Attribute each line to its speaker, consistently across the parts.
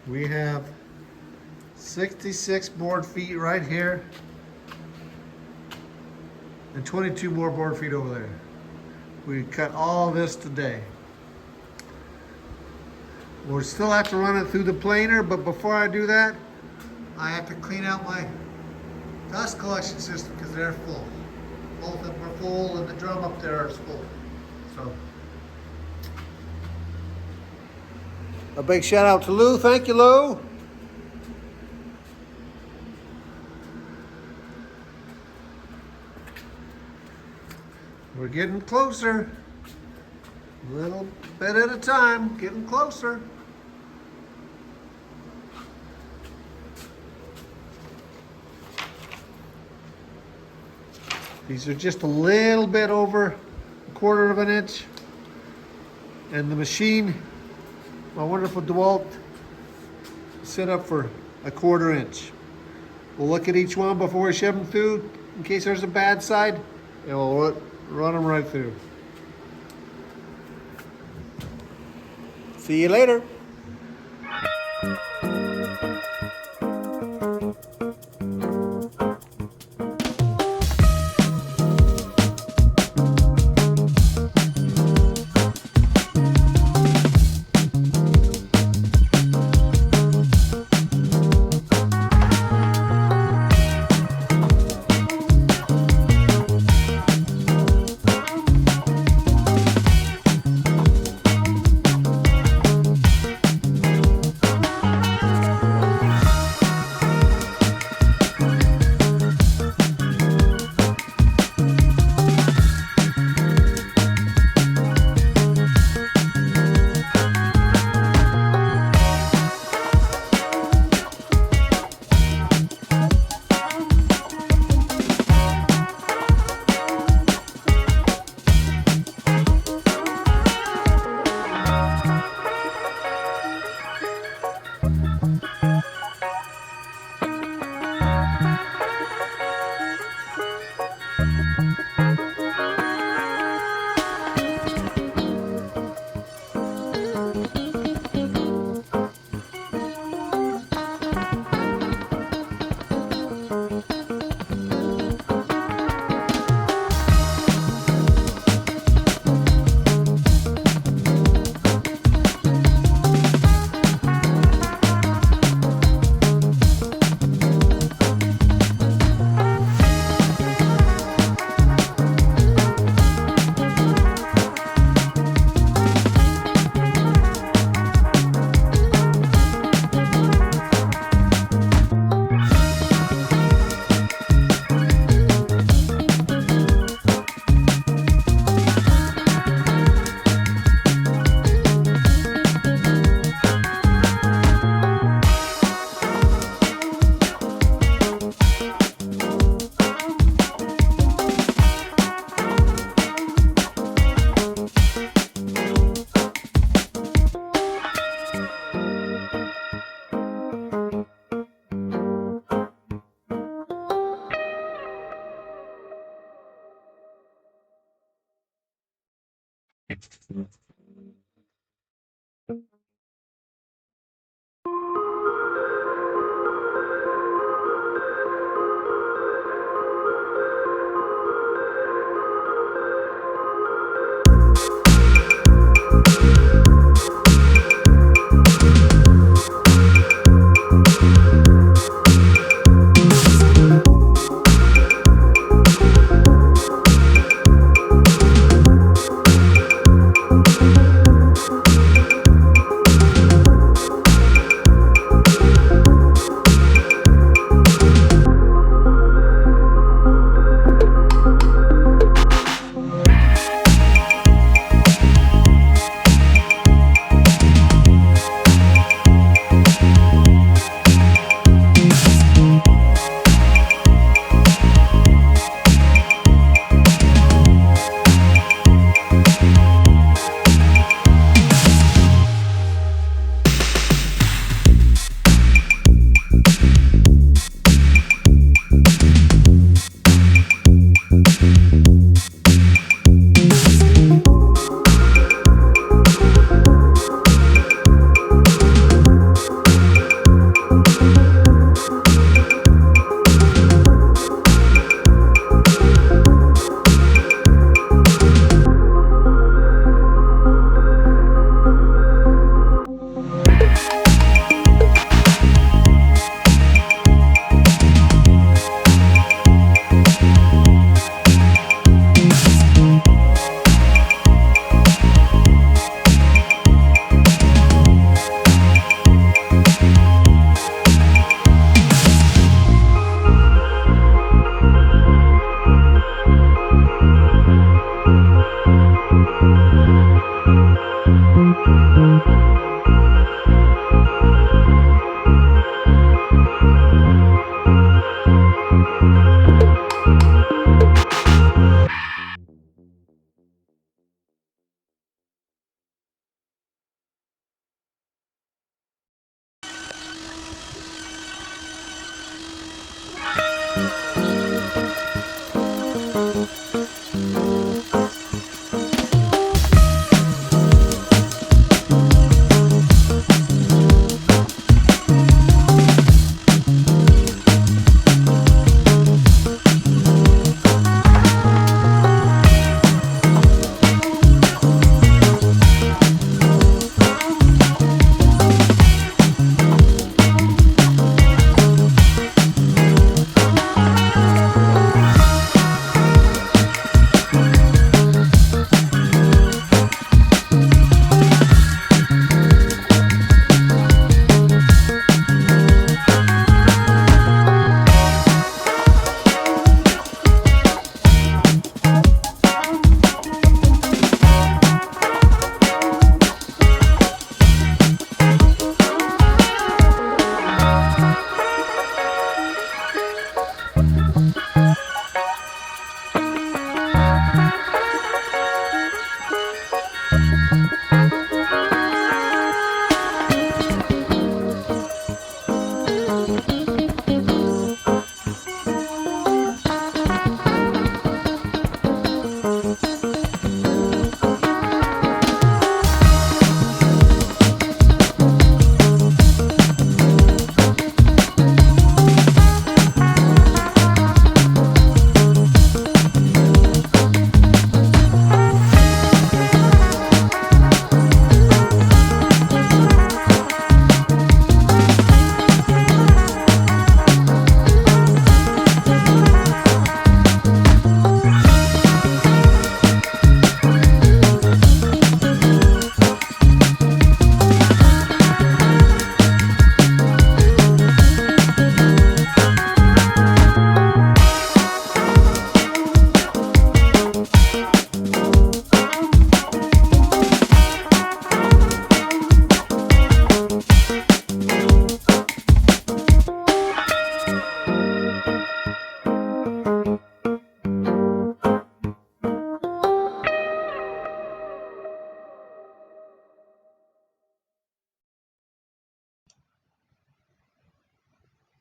Speaker 1: We have 66 board feet right here and 22 more board feet over there. We cut all this today. We'll still have to run it through the planer, but before I do that, I have to clean out my dust collection system because they're full. Both of them are full and the drum up there is full. So, a big shout out to Lou. Thank you, Lou. We're getting closer. A little bit at a time, getting closer. These are just a little bit over 1/4 of an inch. And the machine, my wonderful DeWalt, set up for 1/4 inch. We'll look at each one before we shove them through in case there's a bad side, and we'll run them right through. See you later.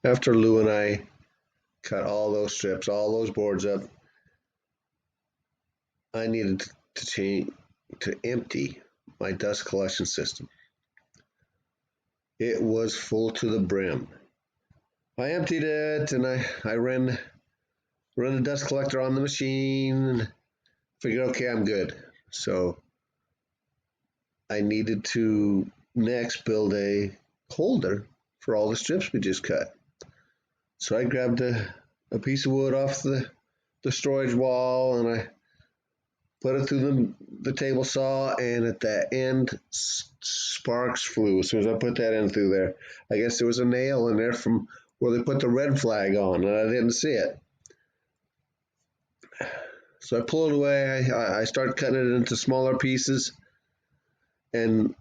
Speaker 2: After Lou and I cut all those strips, all those boards up, I needed to empty my dust collection system. It was full to the brim. I emptied it and I ran the dust collector on the machine and figured, okay, I'm good. So I needed to next build a holder for all the strips we just cut. So I grabbed a piece of wood off the storage wall and I put it through the table saw, and at the end, sparks flew as soon as I put that in through there. I guess there was a nail in there from where they put the red flag on, and I didn't see it. So I pulled it away. I started cutting it into smaller pieces, and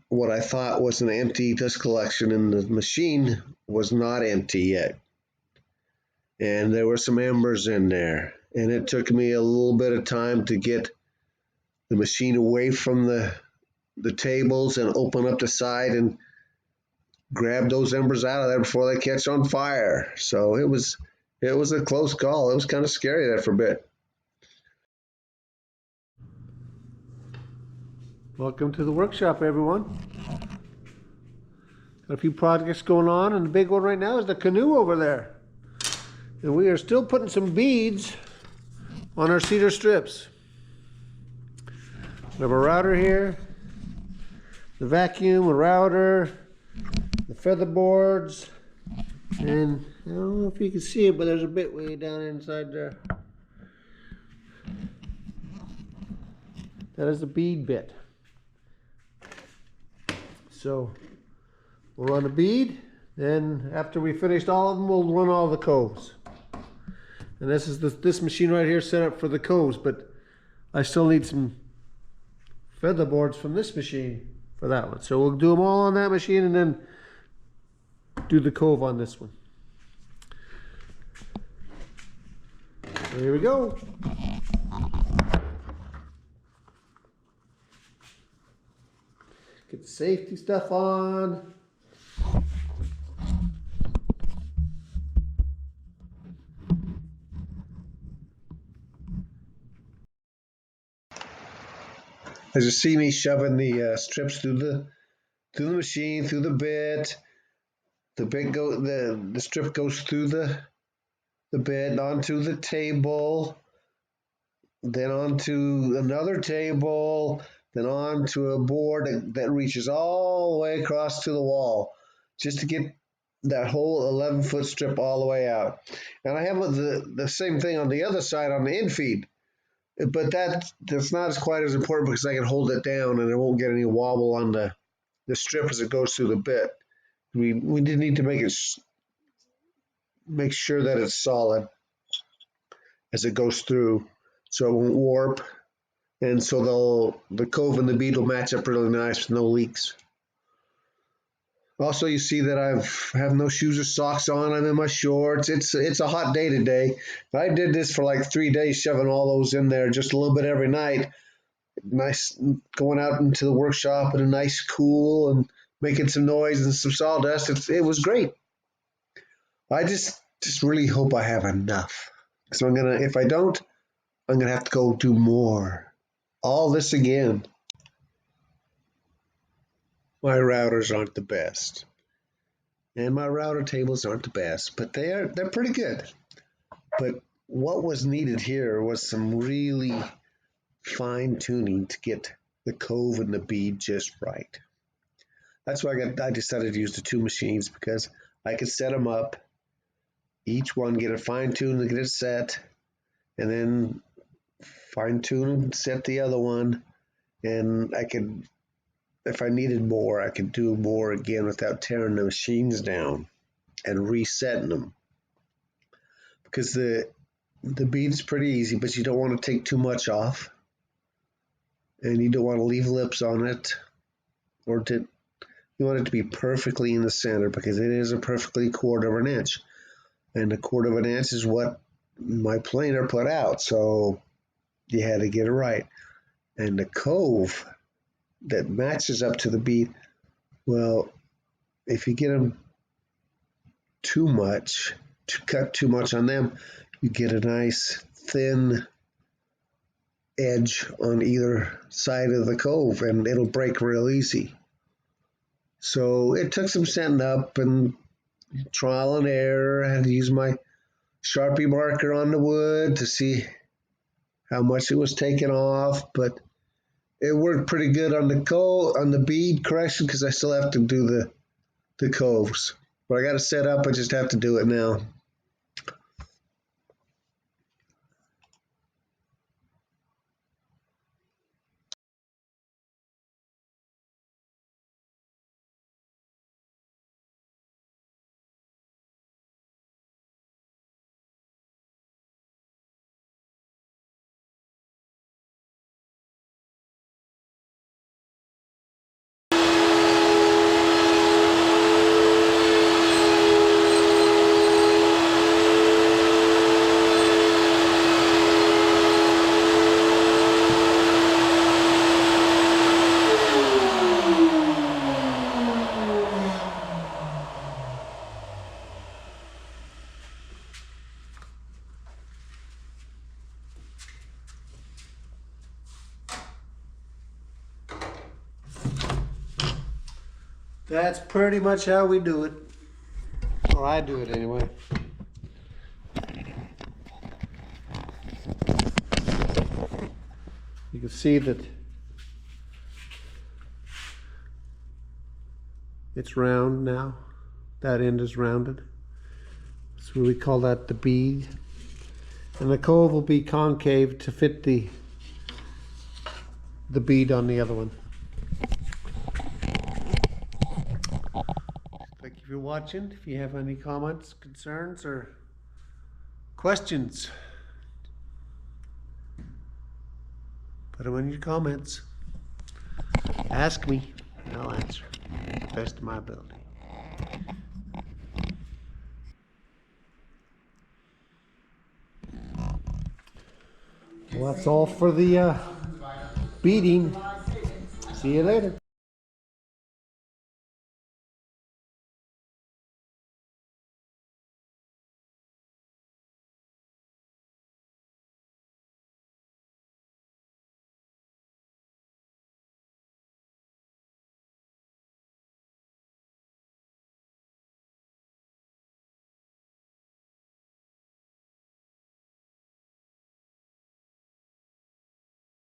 Speaker 2: what I thought was an empty dust collection in the machine was not empty yet. And there were some embers in there. And it took me a little bit of time to get the machine away from the tables and open up the side and grab those embers out of there before they catch on fire. So it was a close call. It was kind of scary there for a bit.
Speaker 1: Welcome to the workshop, everyone. Got a few projects going on, and the big one right now is the canoe over there. And we are still putting some beads on our cedar strips. We have a router here, the vacuum, a router, the feather boards, and I don't know if you can see it, but there's a bit way down inside there. That is the bead bit. So we'll run a bead, then after we finished all of them, we'll run all the coves. And this is this machine right here set up for the coves, but I still need some feather boards from this machine. for that one. So we'll do them all on that machine and then do the cove on this one. So here we go. Get the safety stuff on.
Speaker 2: As you see me shoving the strips through the machine, through the bit. The strip goes through the bit onto the table, then onto another table, then onto a board that reaches all the way across to the wall, just to get that whole 11-foot strip all the way out. And I have the same thing on the other side on the infeed. But that's not quite as important because I can hold it down and it won't get any wobble on the strip as it goes through the bit. We did need to make sure that it's solid as it goes through, so it won't warp, and so the cove and the bead will match up really nice with no leaks. Also, you see that I have no shoes or socks on. I'm in my shorts. It's a hot day today. I did this for like 3 days, shoving all those in there just a little bit every night. Nice going out into the workshop in a nice cool and making some noise and some sawdust. It was great. I just really hope I have enough. So if I don't, I'm gonna have to go do more. All this again. My routers aren't the best, and my router tables aren't the best, but they're pretty good. But what was needed here was some really fine tuning to get the cove and the bead just right. That's why I decided to use the two machines, because I could set them up, each one get it fine tuned and get it set, and then fine tune and set the other one, and I could, if I needed more, I could do more again without tearing the machines down and resetting them. Because the bead is pretty easy, but you don't want to take too much off, and you don't want to leave lips on it, you want it to be perfectly in the center, because it is a perfectly 1/4 of an inch, and a 1/4 of an inch is what my planer put out, so you had to get it right. And the cove that matches up to the bead, well, if you get them too much, to cut too much on them, you get a nice thin edge on either side of the cove, and it'll break real easy. So it took some setting up and trial and error. I had to use my Sharpie marker on the wood to see how much it was taken off, but it worked pretty good on the bead correction, because I still have to do the coves. But I got it set up, I just have to do it now.
Speaker 1: That's pretty much how we do it. Or I do it anyway. You can see that it's round now. That end is rounded. So we call that the bead. And the cove will be concave to fit the bead on the other one. Thank you for watching. If you have any comments, concerns, or questions, put them in your comments. Ask me. I'll answer to the best of my ability. Well, that's all for the beating. See you later.